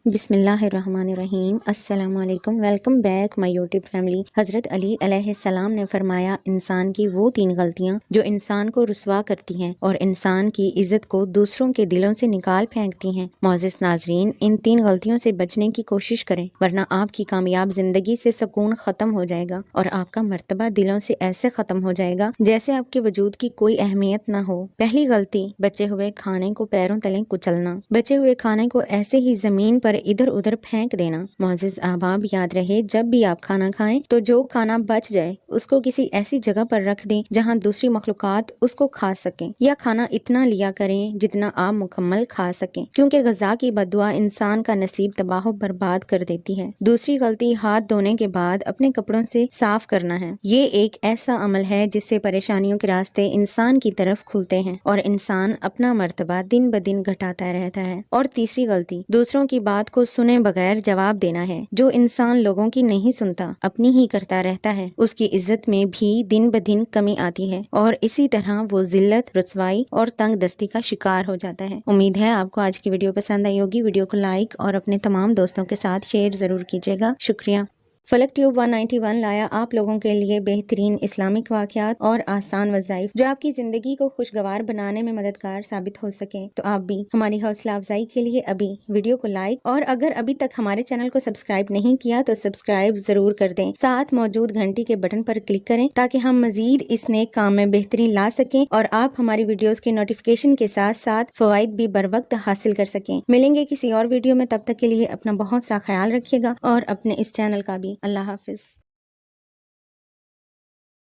بسم اللہ الرحمن الرحیم۔ السلام علیکم، welcome back my YouTube family. حضرت علی علیہ السلام نے فرمایا، انسان کی وہ 3 غلطیاں جو انسان کو رسوا کرتی ہیں اور انسان کی عزت کو دوسروں کے دلوں سے نکال پھینکتی ہیں۔ معزز ناظرین، ان 3 غلطیوں سے بچنے کی کوشش کریں، ورنہ آپ کی کامیاب زندگی سے سکون ختم ہو جائے گا اور آپ کا مرتبہ دلوں سے ایسے ختم ہو جائے گا جیسے آپ کے وجود کی کوئی اہمیت نہ ہو۔ پہلی غلطی، بچے ہوئے کھانے کو پیروں تلے کچلنا۔ بچے ہوئے کھانے کو ایسے ہی زمین پر ادھر ادھر پھینک دینا۔ معزز احباب، یاد رہے، جب بھی آپ کھانا کھائیں تو جو کھانا بچ جائے اس کو کسی ایسی جگہ پر رکھ دیں جہاں دوسری مخلوقات اس کو کھا سکیں، یا کھانا اتنا لیا کریں جتنا آپ مکمل کھا سکیں، کیونکہ غذا کی بد دعا انسان کا نصیب تباہ و برباد کر دیتی ہے۔ دوسری غلطی، ہاتھ دھونے کے بعد اپنے کپڑوں سے صاف کرنا ہے۔ یہ ایک ایسا عمل ہے جس سے پریشانیوں کے راستے انسان کی طرف کھلتے ہیں اور انسان اپنا مرتبہ دن بدن گھٹاتا رہتا ہے۔ اور تیسری غلطی، دوسروں کی بات کو سنے بغیر جواب دینا ہے۔ جو انسان لوگوں کی نہیں سنتا، اپنی ہی کرتا رہتا ہے، اس کی عزت میں بھی دن بدن کمی آتی ہے اور اسی طرح وہ ذلت، رسوائی اور تنگ دستی کا شکار ہو جاتا ہے۔ امید ہے آپ کو آج کی ویڈیو پسند آئی ہوگی۔ ویڈیو کو لائک اور اپنے تمام دوستوں کے ساتھ شیئر ضرور کیجیے گا۔ شکریہ۔ فلک ٹیوب 191 لایا آپ لوگوں کے لیے بہترین اسلامک واقعات اور آسان وظائف جو آپ کی زندگی کو خوشگوار بنانے میں مددگار ثابت ہو سکیں۔ تو آپ بھی ہماری حوصلہ افزائی کے لیے ابھی ویڈیو کو لائک اور اگر ابھی تک ہمارے چینل کو سبسکرائب نہیں کیا تو سبسکرائب ضرور کر دیں۔ ساتھ موجود گھنٹی کے بٹن پر کلک کریں تاکہ ہم مزید اس نیک کام میں بہتری لا سکیں اور آپ ہماری ویڈیوز کے نوٹیفیکیشن کے ساتھ ساتھ فوائد بھی بر وقت حاصل کر سکیں۔ ملیں گے کسی اور ویڈیو میں، تب تک کے لیے اپنا بہت سا خیال رکھیے گا اور اپنے اس چینل کا بھی۔ اللہ حافظ۔